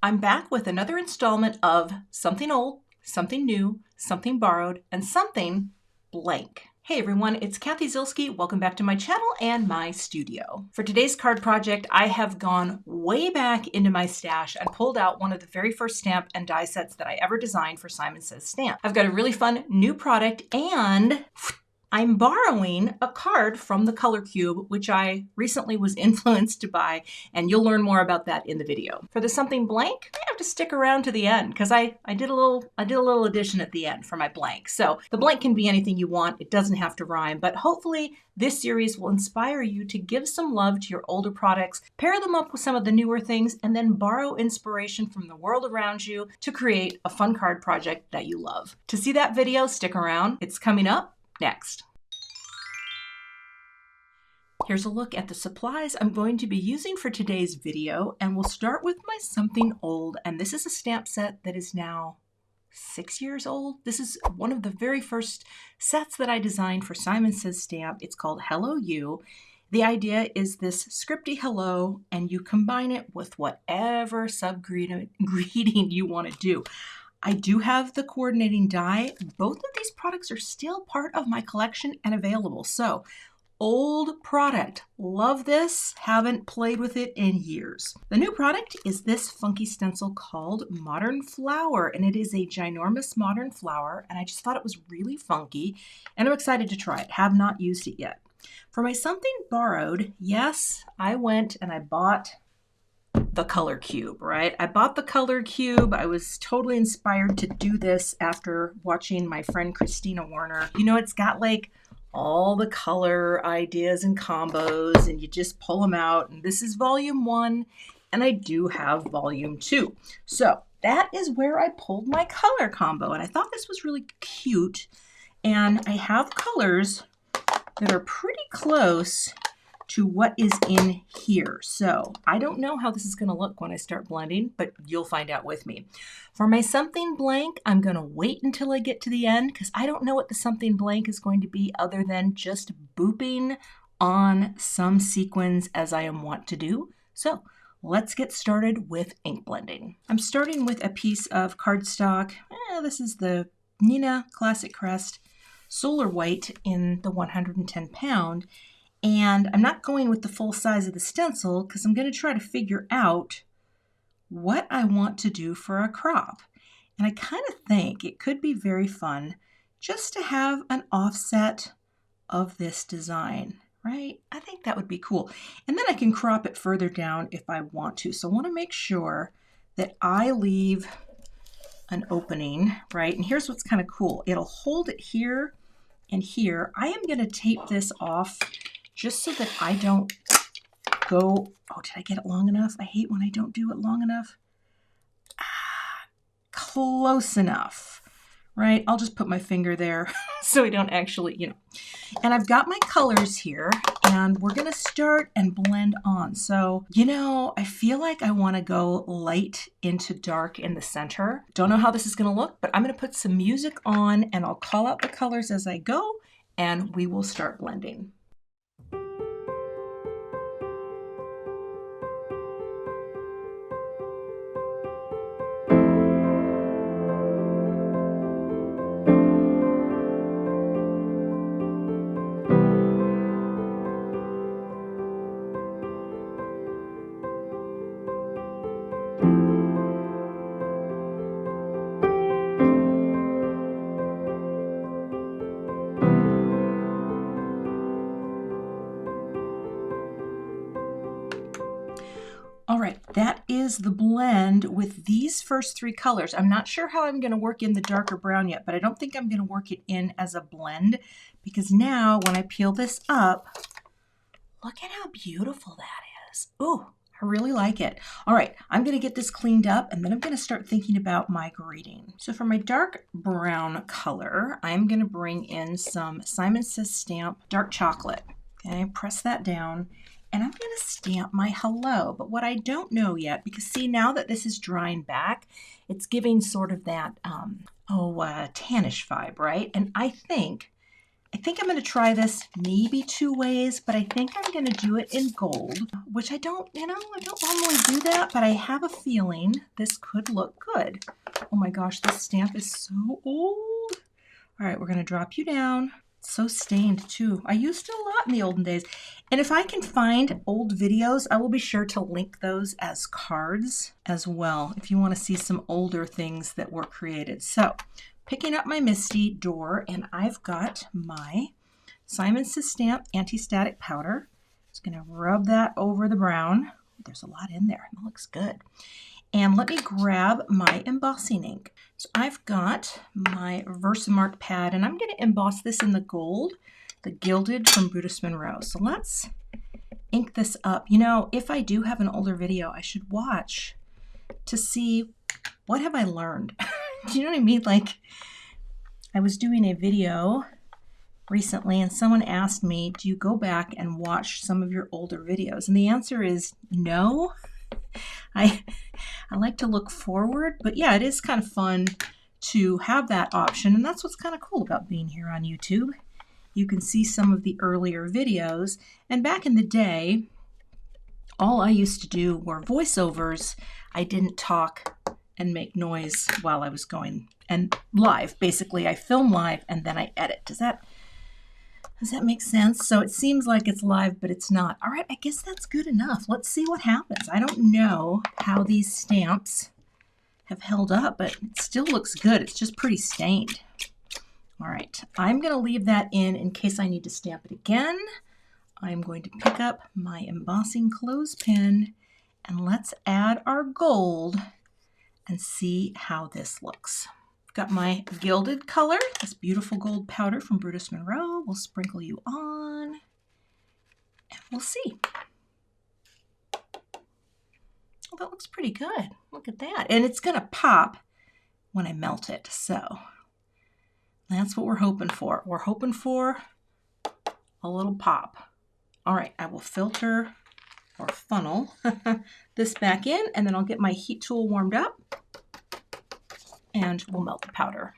I'm back with another installment of something old, something new, something borrowed, and something blank. Hey everyone, it's Cathy Zielske. Welcome back to my channel and my studio. For today's card project, I have gone way back into my stash and pulled out one of the very first stamp and die sets that I ever designed for Simon Says Stamp. I've got a really fun new product and I'm borrowing a card from the Color Cube, which I recently was influenced by, and you'll learn more about that in the video. For the something blank, I have to stick around to the end because I did a little addition at the end for my blank. So the blank can be anything you want. It doesn't have to rhyme, but hopefully this series will inspire you to give some love to your older products, pair them up with some of the newer things, and then borrow inspiration from the world around you to create a fun card project that you love. To see that video, stick around. It's coming up next. Here's a look at the supplies I'm going to be using for today's video, and we'll start with my something old, and this is a stamp set that is now 6 years old. This is one of the very first sets that I designed for Simon Says Stamp. It's called Hello You. The idea is this scripty hello, and you combine it with whatever sub-greeting you want to do. I do have the coordinating die. Both of these products are still part of my collection and available. So, old product. Love this. Haven't played with it in years. The new product is this funky stencil called Modern Flower, and it is a ginormous modern flower, and I just thought it was really funky, and I'm excited to try it. Have not used it yet. For my something borrowed, yes, I went and I bought the Color Cube, right? I bought the Color Cube. I was totally inspired to do this after watching my friend Christina Warner. You know, it's got like all the color ideas and combos, and you just pull them out. And this is volume 1, and I do have volume 2. So that is where I pulled my color combo, and I thought this was really cute. And I have colors that are pretty close to what is in here. So I don't know how this is going to look when I start blending, but you'll find out with me. For my something blank, I'm going to wait until I get to the end because I don't know what the something blank is going to be other than just booping on some sequins as I am wont to do. So let's get started with ink blending. I'm starting with a piece of cardstock. This is the Neenah Classic Crest Solar White in the 110 pound. And I'm not going with the full size of the stencil because I'm going to try to figure out what I want to do for a crop. And I kind of think it could be very fun just to have an offset of this design, right? I think that would be cool. And then I can crop it further down if I want to. So I want to make sure that I leave an opening, right? And here's what's kind of cool. It'll hold it here and here. I am going to tape this off just so that I don't go, oh, did I get it long enough? I hate when I don't do it long enough. Close enough, right? I'll just put my finger there so I don't actually, you know. And I've got my colors here, and we're going to start and blend on. So, you know, I feel like I want to go light into dark in the center. Don't know how this is going to look, but I'm going to put some music on, and I'll call out the colors as I go, and we will start blending. All right, that is the blend with these first 3 colors. I'm not sure how I'm going to work in the darker brown yet, but I don't think I'm going to work it in as a blend because now when I peel this up, look at how beautiful that is. Ooh, I really like it. All right, I'm going to get this cleaned up and then I'm going to start thinking about my grading. So for my dark brown color, I'm going to bring in some Simon Says Stamp dark chocolate. Okay, press that down. And I'm going to stamp my hello, but what I don't know yet, because see, now that this is drying back, it's giving sort of that, tannish vibe, right? And I think I think I'm going to try this maybe 2 ways, but I think I'm going to do it in gold, which I don't normally do that, but I have a feeling this could look good. Oh my gosh, this stamp is so old. All right, we're going to drop you down. It's so stained too. I used it a lot in the olden days. And if I can find old videos, I will be sure to link those as cards as well, if you want to see some older things that were created. So, picking up my Misty door, and I've got my Simon Says Stamp Anti-Static Powder. Just going to rub that over the brown. There's a lot in there. It looks good. And let me grab my embossing ink. So I've got my Versamark pad, and I'm going to emboss this in the gold, the Gilded from Brutus Monroe. So let's ink this up. You know, if I do have an older video, I should watch to see what have I learned. Do you know what I mean? Like, I was doing a video recently and someone asked me, do you go back and watch some of your older videos? And the answer is no. I like to look forward, but yeah, it is kind of fun to have that option. And that's what's kind of cool about being here on YouTube. You can see some of the earlier videos. And back in the day, all I used to do were voiceovers. I didn't talk and make noise while I was going, and live. Basically, I film live and then I edit. Does that make sense? So it seems like it's live, but it's not. All right, I guess that's good enough. Let's see what happens. I don't know how these stamps have held up, but it still looks good. It's just pretty stained. All right, I'm going to leave that in case I need to stamp it again. I'm going to pick up my embossing clothespin and let's add our gold and see how this looks. Got my gilded color, this beautiful gold powder from Brutus Monroe. We'll sprinkle you on and we'll see. Well, that looks pretty good. Look at that. And it's gonna pop when I melt it. So that's what we're hoping for. We're hoping for a little pop. All right, I will filter or funnel this back in, and then I'll get my heat tool warmed up and we'll melt the powder.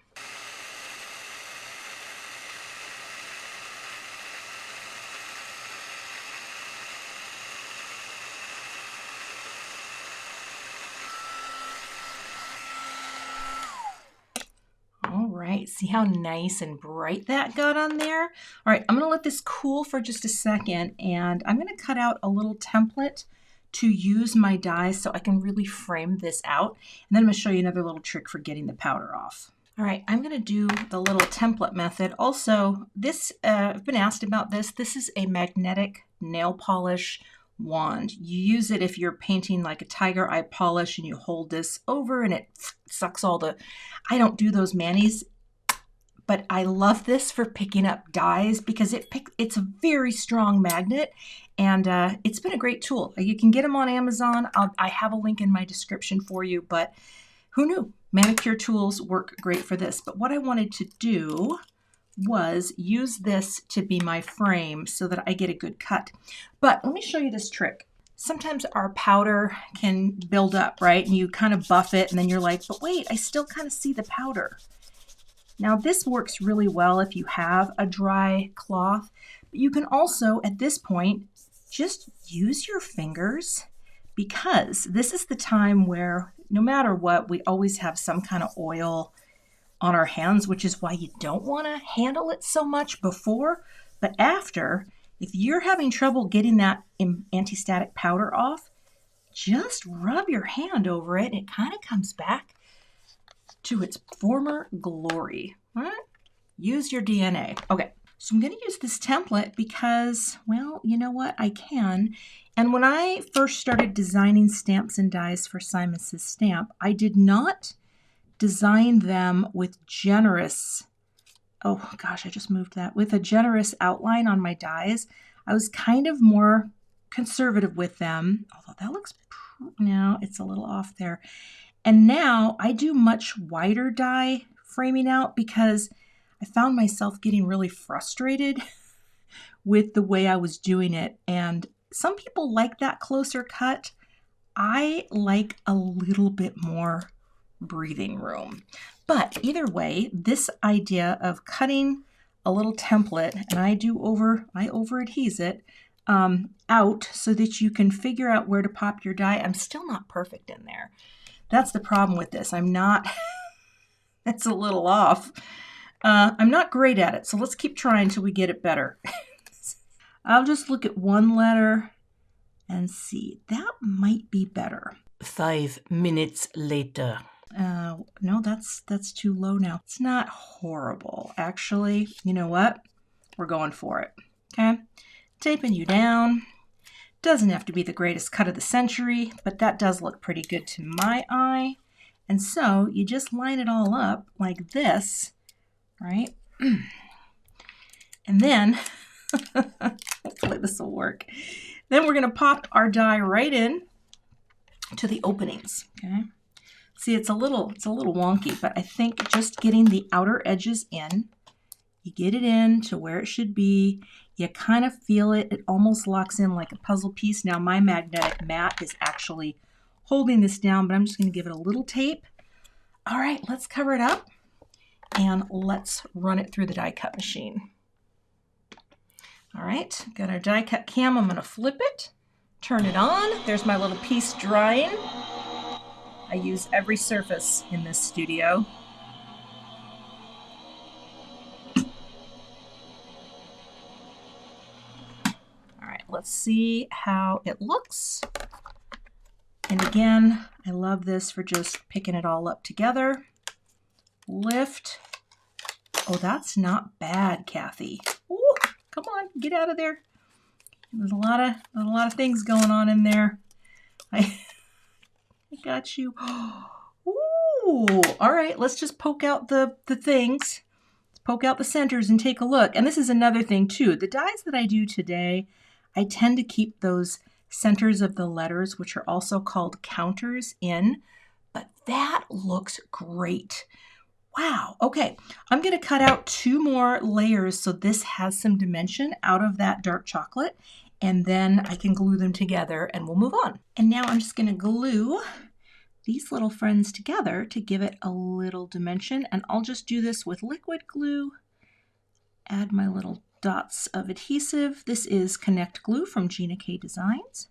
All right, see how nice and bright that got on there? All right, I'm gonna let this cool for just a second, and I'm gonna cut out a little template to use my dies so I can really frame this out. And then I'm gonna show you another little trick for getting the powder off. All right, I'm gonna do the little template method. Also, this, I've been asked about this. This is a magnetic nail polish wand. You use it if you're painting like a tiger eye polish and you hold this over and it sucks all the, I don't do those manis, but I love this for picking up dies because it's a very strong magnet, and it's been a great tool. You can get them on Amazon. I have a link in my description for you, but who knew? Manicure tools work great for this. But what I wanted to do was use this to be my frame so that I get a good cut. But let me show you this trick. Sometimes our powder can build up, right? And you kind of buff it, and then you're like, but wait, I still kind of see the powder. Now this works really well if you have a dry cloth, but you can also, at this point, just use your fingers, because this is the time where no matter what, we always have some kind of oil on our hands, which is why you don't want to handle it so much before, but after, if you're having trouble getting that anti-static powder off, just rub your hand over it and it kind of comes back to its former glory. All right? Use your DNA. Okay, so I'm going to use this template because, well, you know what? I can. And when I first started designing stamps and dies for Simon Says Stamp, I did not design them with generous, oh gosh, I just moved that, with a generous outline on my dies. I was kind of more conservative with them, although that looks, now it's a little off there. And now I do much wider die framing out because I found myself getting really frustrated with the way I was doing it. And some people like that closer cut. I like a little bit more breathing room. But either way, this idea of cutting a little template, and I over adhese it out so that you can figure out where to pop your die. I'm still not perfect in there. That's the problem with this. I'm not, it's a little off. I'm not great at it, so let's keep trying till we get it better. I'll just look at one letter and see. That might be better. 5 minutes later. No, that's too low now. It's not horrible, actually. You know what? We're going for it. Okay? Taping you down. Doesn't have to be the greatest cut of the century, but that does look pretty good to my eye. And so you just line it all up like this, right? And then, hopefully this will work. Then we're going to pop our die right in to the openings, okay? See, it's a little wonky, but I think just getting the outer edges in, you get it in to where it should be. You kind of feel it. It almost locks in like a puzzle piece. Now, my magnetic mat is actually holding this down, but I'm just going to give it a little tape. All right, let's cover it up, and let's run it through the die cut machine. All right, got our die cut cam. I'm going to flip it, turn it on. There's my little piece drying. I use every surface in this studio. All right, let's see how it looks. And again, I love this for just picking it all up together. Lift. Oh, that's not bad, Cathy. Ooh, come on, get out of there. There's a lot of things going on in there. I got you. Ooh, all right, let's just poke out the things. Let's poke out the centers and take a look. And this is another thing too. The dies that I do today, I tend to keep those centers of the letters, which are also called counters, in, but that looks great. Wow. Okay, I'm going to cut out 2 more layers so this has some dimension out of that dark chocolate, and then I can glue them together and we'll move on. And now I'm just going to glue these little friends together to give it a little dimension, and I'll just do this with liquid glue. Add my little dots of adhesive. This is Connect Glue from Gina K Designs.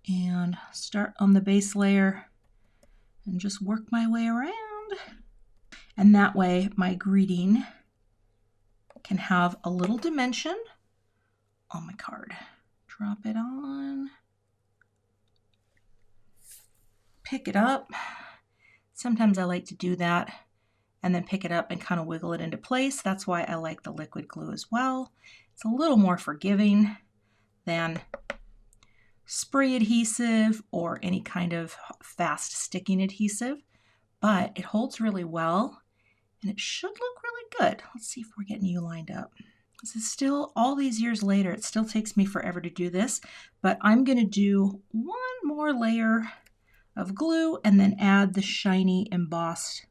And start on the base layer and just work my way around. And that way my greeting can have a little dimension on my card. Drop it on. Pick it up. Sometimes I like to do that and then pick it up and kind of wiggle it into place. That's why I like the liquid glue as well. It's a little more forgiving than spray adhesive or any kind of fast sticking adhesive, but it holds really well and it should look really good. Let's see if we're getting you lined up. This is still, all these years later, it still takes me forever to do this, but I'm going to do 1 more layer of glue and then add the shiny embossed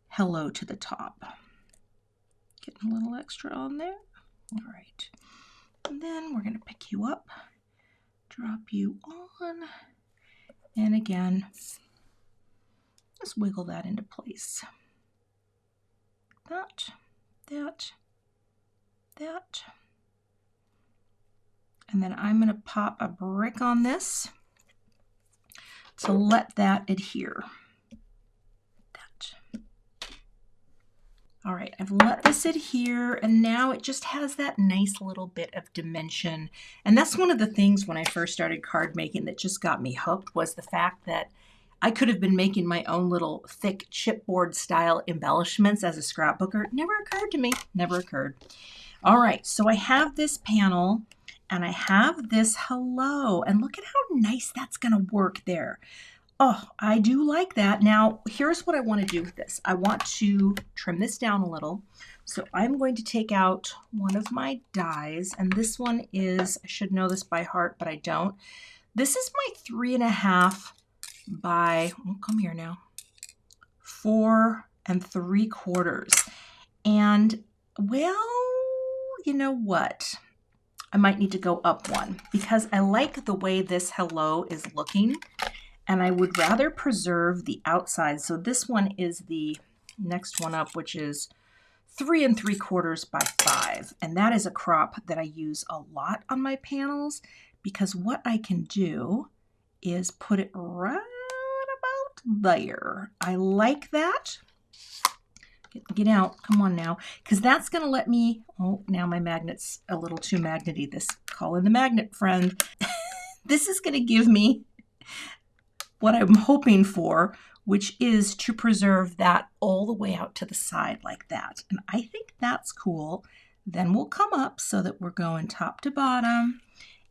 hello to the top. Getting a little extra on there. All right. And then we're going to pick you up, drop you on, and again, just wiggle that into place. That. And then I'm going to pop a brick on this to let that adhere. All right, I've let this adhere, and now it just has that nice little bit of dimension. And that's one of the things when I first started card making that just got me hooked, was the fact that I could have been making my own little thick chipboard style embellishments as a scrapbooker. Never occurred to me, never occurred. All right, so I have this panel and I have this hello, and look at how nice that's gonna work there. Oh, I do like that. Now, here's what I want to do with this. I want to trim this down a little. So I'm going to take out one of my dies, and this one is, I should know this by heart, but I don't. This is my 3.5 by, oh, come here now, 4 3/4. And well, you know what? I might need to go up 1 because I like the way this hello is looking. And I would rather preserve the outside. So this one is the next one up, which is 3 3/4 by 5. And that is a crop that I use a lot on my panels because what I can do is put it right about there. I like that. Get out, come on now, because that's going to let me, oh, now my magnet's a little too magnety. This, call in the magnet friend. This is going to give me what I'm hoping for, which is to preserve that all the way out to the side like that. And I think that's cool. Then we'll come up so that we're going top to bottom.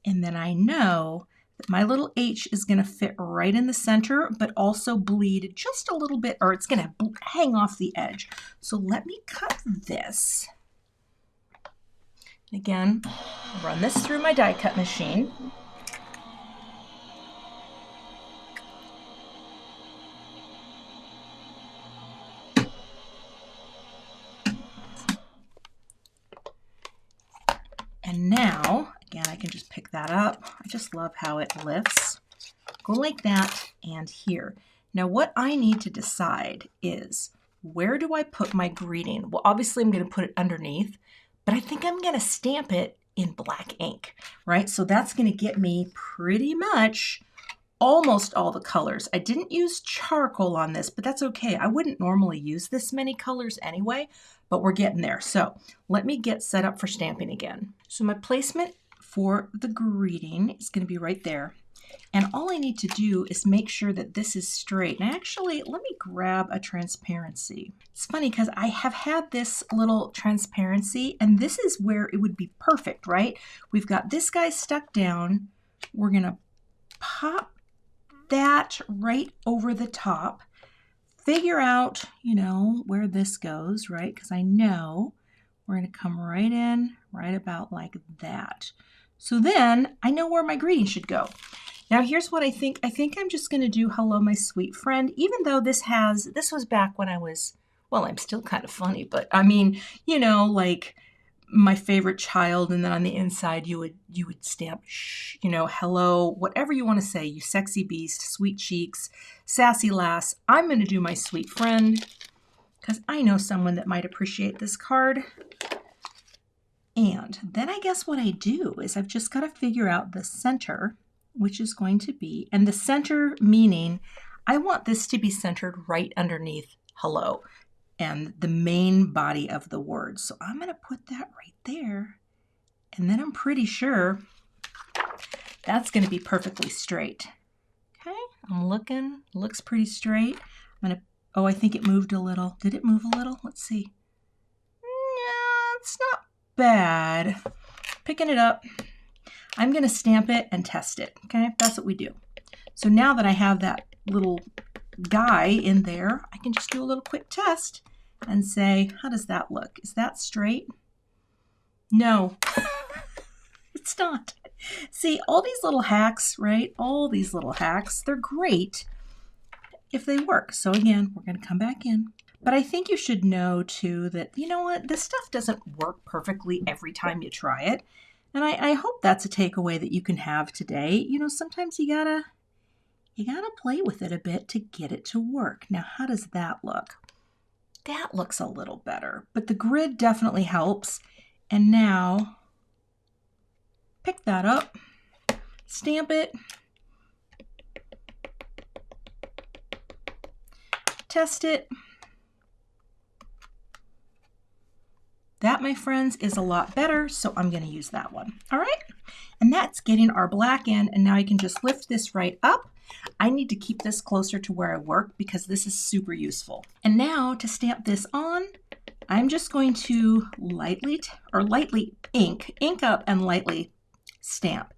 And then I know that my little H is going to fit right in the center, but also bleed just a little bit, or it's going to hang off the edge. So let me cut this. Again, run this through my die cut machine. And now, again, I can just pick that up. I just love how it lifts. Go like that and here. Now what I need to decide is, where do I put my greeting? Well, obviously I'm going to put it underneath, but I think I'm going to stamp it in black ink, right? So that's going to get me pretty much almost all the colors. I didn't use charcoal on this, but that's okay. I wouldn't normally use this many colors anyway, but we're getting there. So let me get set up for stamping again. So my placement for the greeting is going to be right there. And all I need to do is make sure that this is straight. And actually, let me grab a transparency. It's funny because I have had this little transparency, and this is where it would be perfect, right? We've got this guy stuck down. We're going to pop that right over the top. Figure out, you know, where this goes, right? Because I know we're going to come right in, right about like that. So then I know where my greeting should go. Now here's what I think. I think I'm just going to do hello, my sweet friend, even though this was back when I was, well, I'm still kind of funny, but I mean, you know, like my favorite child, and then on the inside you would stamp, shh, you know, hello, whatever you want to say, you sexy beast, sweet cheeks, sassy lass. I'm going to do my sweet friend because I know someone that might appreciate this card. And then I guess what I do is I've just got to figure out the center, which is going to be, and the center meaning I want this to be centered right underneath hello and the main body of the word. So I'm going to put that right there. And then I'm pretty sure that's going to be perfectly straight. Okay, I'm looking, looks pretty straight. I'm going to, oh, I think it moved a little. Did it move a little? Let's see. Yeah, it's not bad. Picking it up. I'm going to stamp it and test it. Okay, that's what we do. So now that I have that little guy in there, I can just do a little quick test and say, how does that look? Is that straight? No, it's not. See, all these little hacks, right? All these little hacks, they're great if they work. So again, we're going to come back in. But I think you should know too that, you know what, this stuff doesn't work perfectly every time you try it. And I hope that's a takeaway that you can have today. You know, sometimes you gotta play with it a bit to get it to work. Now, how does that look? That looks a little better, but the grid definitely helps. And now, pick that up, stamp it, test it. That, my friends, is a lot better, so I'm going to use that one. All right, and that's getting our black in, and now I can just lift this right up. I need to keep this closer to where I work because this is super useful. And now to stamp this on, I'm just going to lightly ink up and lightly stamp.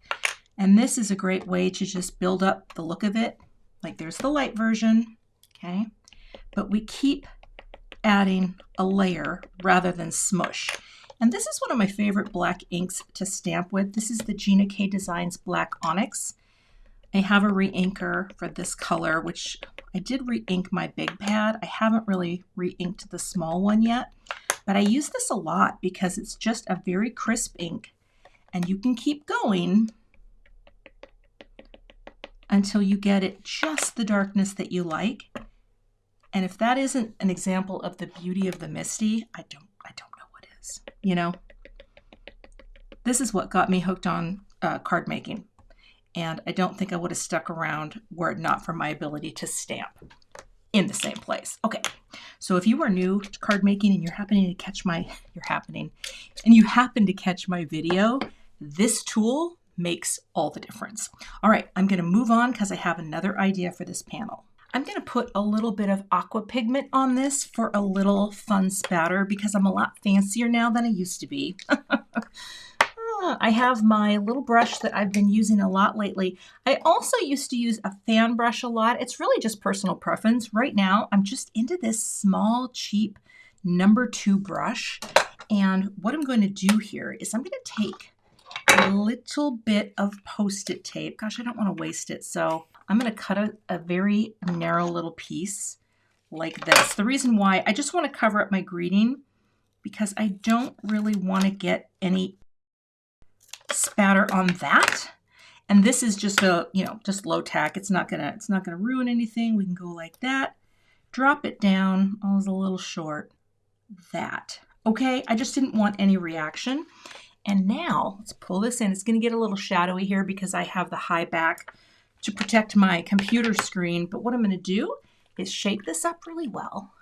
And this is a great way to just build up the look of it. Like there's the light version, okay? But we keep adding a layer rather than smush. And this is one of my favorite black inks to stamp with. This is the Gina K Designs Black Onyx. I have a re-inker for this color, which I did re-ink my big pad. I haven't really re-inked the small one yet, but I use this a lot because it's just a very crisp ink and you can keep going until you get it just the darkness that you like. And if that isn't an example of the beauty of the Misty, I don't is, you know? This is what got me hooked on card making. And I don't think I would have stuck around were it not for my ability to stamp in the same place. Okay, so if you are new to card making and you happen to catch my video, this tool makes all the difference. All right, I'm gonna move on because I have another idea for this panel. I'm gonna put a little bit of aqua pigment on this for a little fun spatter because I'm a lot fancier now than I used to be. I have my little brush that I've been using a lot lately. I also used to use a fan brush a lot. It's really just personal preference. Right now, I'm just into this small, cheap number 2 brush. And what I'm going to do here is I'm going to take a little bit of Post-it tape. Gosh, I don't want to waste it. So I'm going to cut a very narrow little piece like this. The reason why, I just want to cover up my greeting because I don't really want to get any spatter on that. And this is just a, just low tack. It's not gonna ruin anything. We can go like that. Drop it down. Oh, it's a little short. That. Okay, I just didn't want any reaction. And now let's pull this in. It's gonna get a little shadowy here because I have the high back to protect my computer screen. But what I'm gonna do is shape this up really well.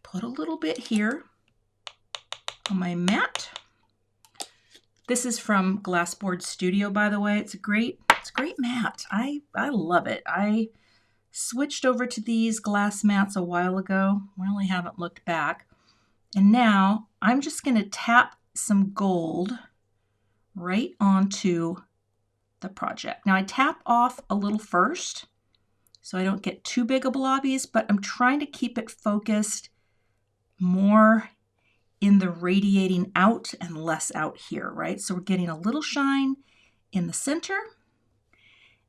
Put a little bit here on my mat. This is from Glassboard Studio, by the way. It's a great mat. I love it. I switched over to these glass mats a while ago. Really haven't looked back. And now I'm just going to tap some gold right onto the project. Now I tap off a little first so I don't get too big of blobbies, but I'm trying to keep it focused more in the radiating out and less out here, right? So we're getting a little shine in the center.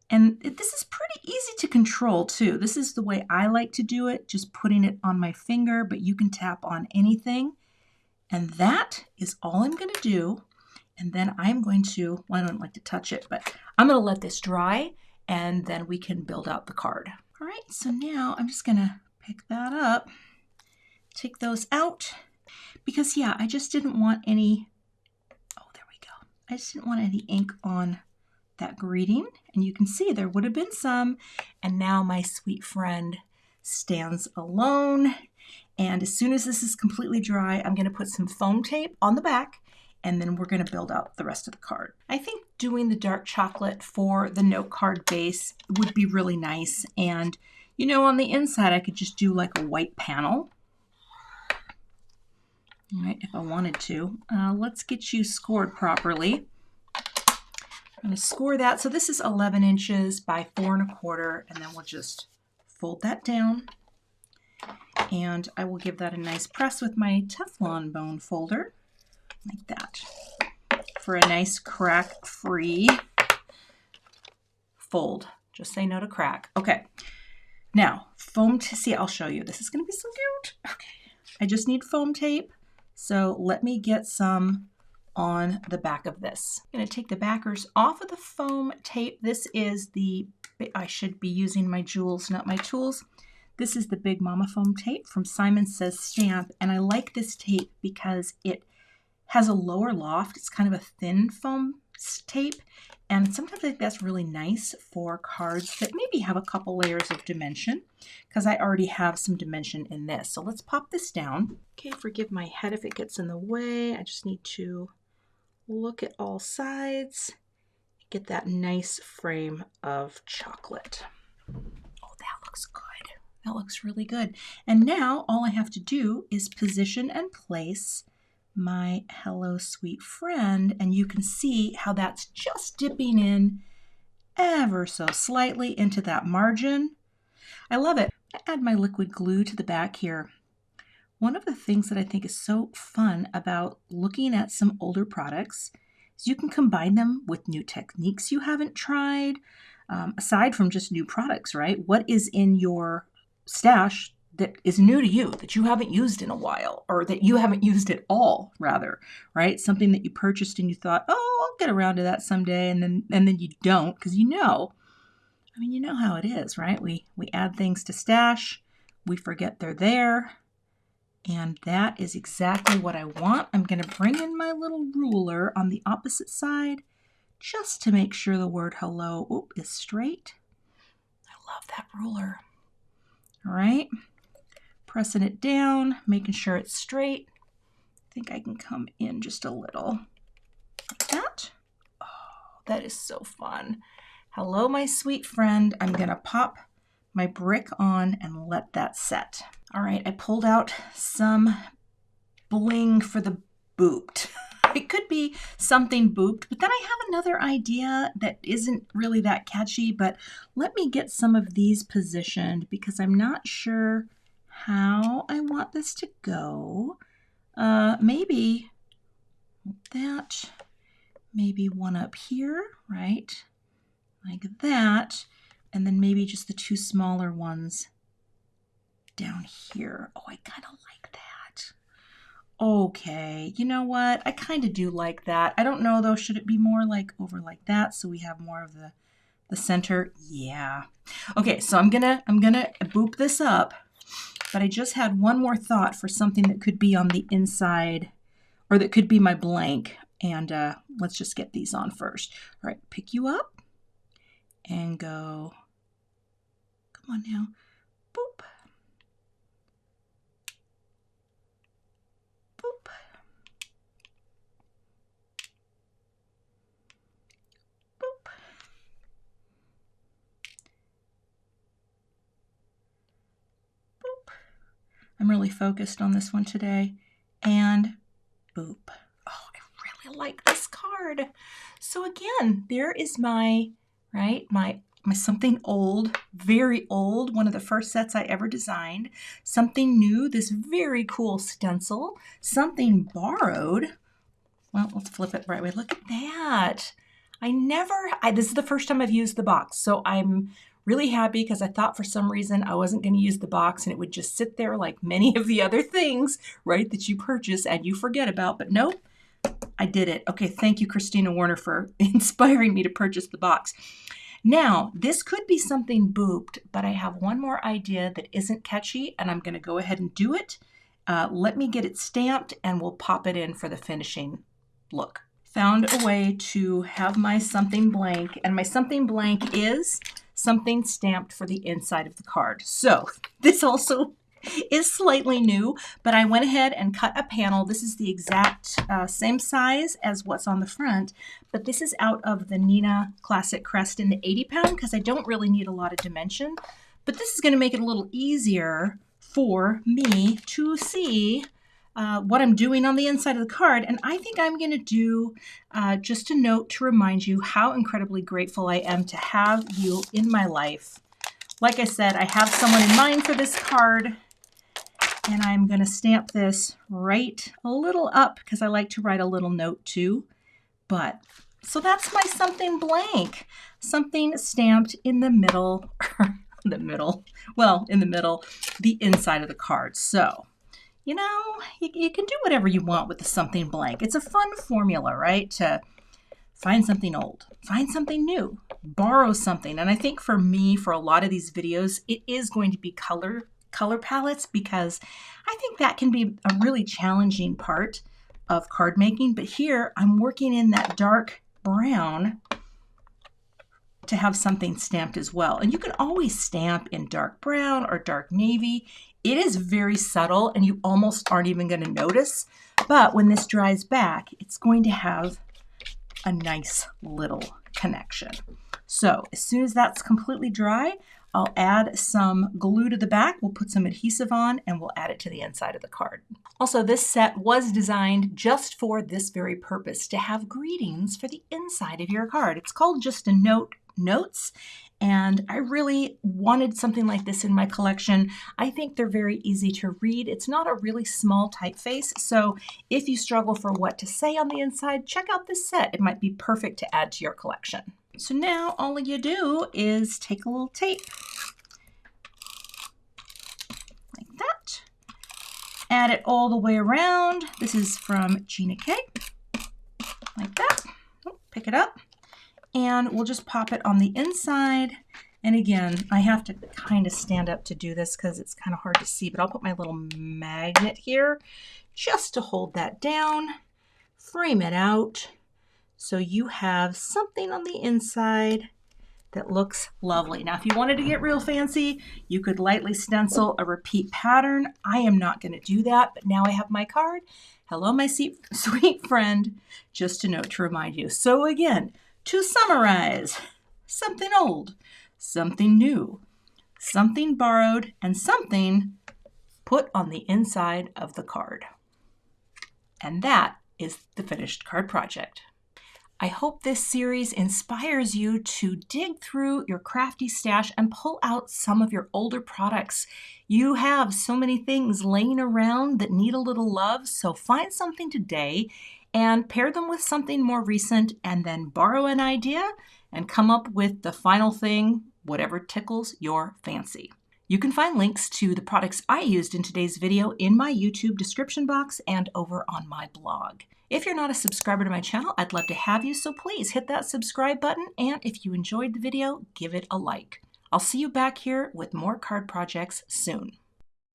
And this is pretty easy to control too. This is the way I like to do it, just putting it on my finger, but you can tap on anything. And that is all I'm gonna do. And then I'm going to, well, I don't like to touch it, but I'm gonna let this dry and then we can build out the card. All right, so now I'm just gonna pick that up, take those out. Because yeah, I just didn't want any, oh, there we go. I just didn't want any ink on that greeting. And you can see there would have been some. And now my sweet friend stands alone. And as soon as this is completely dry, I'm going to put some foam tape on the back and then we're going to build out the rest of the card. I think doing the dark chocolate for the note card base would be really nice. And on the inside, I could just do like a white panel. All right, if I wanted to. Let's get you scored properly. I'm going to score that. So this is 11 inches by 4 1/4, and then we'll just fold that down. And I will give that a nice press with my Teflon bone folder, like that, for a nice crack-free fold. Just say no to crack. Okay, now foam, see, I'll show you. This is going to be so cute. Okay, I just need foam tape. So let me get some on the back of this. I'm going to take the backers off of the foam tape. This is I should be using my jewels, not my tools. This is the Big Mama foam tape from Simon Says Stamp. And I like this tape because it has a lower loft. It's kind of a thin foam tape. And sometimes I think that's really nice for cards that maybe have a couple layers of dimension because I already have some dimension in this. So let's pop this down. Okay, forgive my head if it gets in the way. I just need to look at all sides, get that nice frame of chocolate. Oh, that looks good. That looks really good. And now all I have to do is position and place my Hello Sweet Friend, and you can see how that's just dipping in ever so slightly into that margin. I love it. I add my liquid glue to the back here. One of the things that I think is so fun about looking at some older products is you can combine them with new techniques you haven't tried, aside from just new products, right? What is in your stash that is new to you, that you haven't used in a while, or that you haven't used at all, rather, right? Something that you purchased and you thought, oh, I'll get around to that someday, and then you don't, because you know how it is, right? We add things to stash, we forget they're there, And that is exactly what I want. I'm going to bring in my little ruler on the opposite side just to make sure the word hello is straight. I love that ruler. All right, pressing it down, making sure it's straight. I think I can come in just a little like that. Oh, that is so fun. Hello, my sweet friend. I'm going to pop my brick on and let that set. All right, I pulled out some bling for the booped. It could be something booped, but then I have another idea that isn't really that catchy, but let me get some of these positioned because I'm not sure how I want this to go. Maybe that, maybe one up here, right? Like that. And then maybe just the two smaller ones down here. Oh, I kind of like that. Okay, you know what? I kind of do like that. I don't know though, should it be more like over like that so we have more of the center? Yeah. Okay, so I'm gonna boop this up, but I just had one more thought for something that could be on the inside, or that could be my blank. And let's just get these on first. All right, pick you up and go, come on now, boop, boop, boop, boop. I'm really focused on this one today, and boop. Oh, I really like this card. So again, there is my, right, my something old, very old, one of the first sets I ever designed, something new, this very cool stencil, something borrowed. Well, let's flip it the right way. Look at that. This is the first time I've used the box, so I'm really happy because I thought for some reason I wasn't going to use the box and it would just sit there like many of the other things, right, that you purchase and you forget about, but nope, I did it. Okay, thank you, Christina Warner, for inspiring me to purchase the box. Now, this could be something booped, but I have one more idea that isn't catchy, and I'm going to go ahead and do it. Let me get it stamped, and we'll pop it in for the finishing look. Found a way to have my something blank, and my something blank is something stamped for the inside of the card. So this also is slightly new, but I went ahead and cut a panel. This is the exact same size as what's on the front, but this is out of the Neenah Classic Crest in the 80 pound because I don't really need a lot of dimension, but this is going to make it a little easier for me to see what I'm doing on the inside of the card. And I think I'm going to do just a note to remind you how incredibly grateful I am to have you in my life. Like I said, I have someone in mind for this card, and I'm going to stamp this right a little up because I like to write a little note too. But so that's my something blank, something stamped in the middle, in the middle, the inside of the card. So, you know, you can do whatever you want with the something blank. It's a fun formula, right? To find something old, find something new, borrow something. And I think for me, for a lot of these videos, it is going to be color palettes because I think that can be a really challenging part of card making. But here I'm working in that dark brown to have something stamped as well. And you can always stamp in dark brown or dark navy. It is very subtle and you almost aren't even going to notice. But when this dries back, it's going to have a nice little connection. So as soon as that's completely dry, I'll add some glue to the back. We'll put some adhesive on and we'll add it to the inside of the card. Also, this set was designed just for this very purpose, to have greetings for the inside of your card. It's called Just a Note Notes, and I really wanted something like this in my collection. I think they're very easy to read. It's not a really small typeface, so if you struggle for what to say on the inside, check out this set. It might be perfect to add to your collection. So now all you do is take a little tape like that, add it all the way around. This is from Gina K, like that. Pick it up, and we'll just pop it on the inside And again, I have to kind of stand up to do this because it's kind of hard to see, but I'll put my little magnet here just to hold that down, frame it out, so you have something on the inside that looks lovely. Now, if you wanted to get real fancy, you could lightly stencil a repeat pattern. I am not going to do that, but now I have my card. Hello, my sweet friend, just a note to remind you. So again, to summarize, something old, something new, something borrowed, and something put on the inside of the card. And that is the finished card project. I hope this series inspires you to dig through your crafty stash and pull out some of your older products. You have so many things laying around that need a little love, so find something today and pair them with something more recent, and then borrow an idea and come up with the final thing, whatever tickles your fancy. You can find links to the products I used in today's video in my YouTube description box and over on my blog. If you're not a subscriber to my channel, I'd love to have you, so please hit that subscribe button, and if you enjoyed the video, give it a like. I'll see you back here with more card projects soon.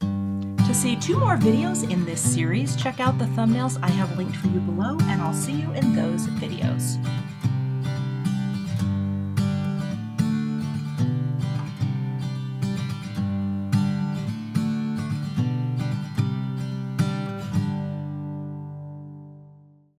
To see 2 more videos in this series, check out the thumbnails I have linked for you below, and I'll see you in those videos.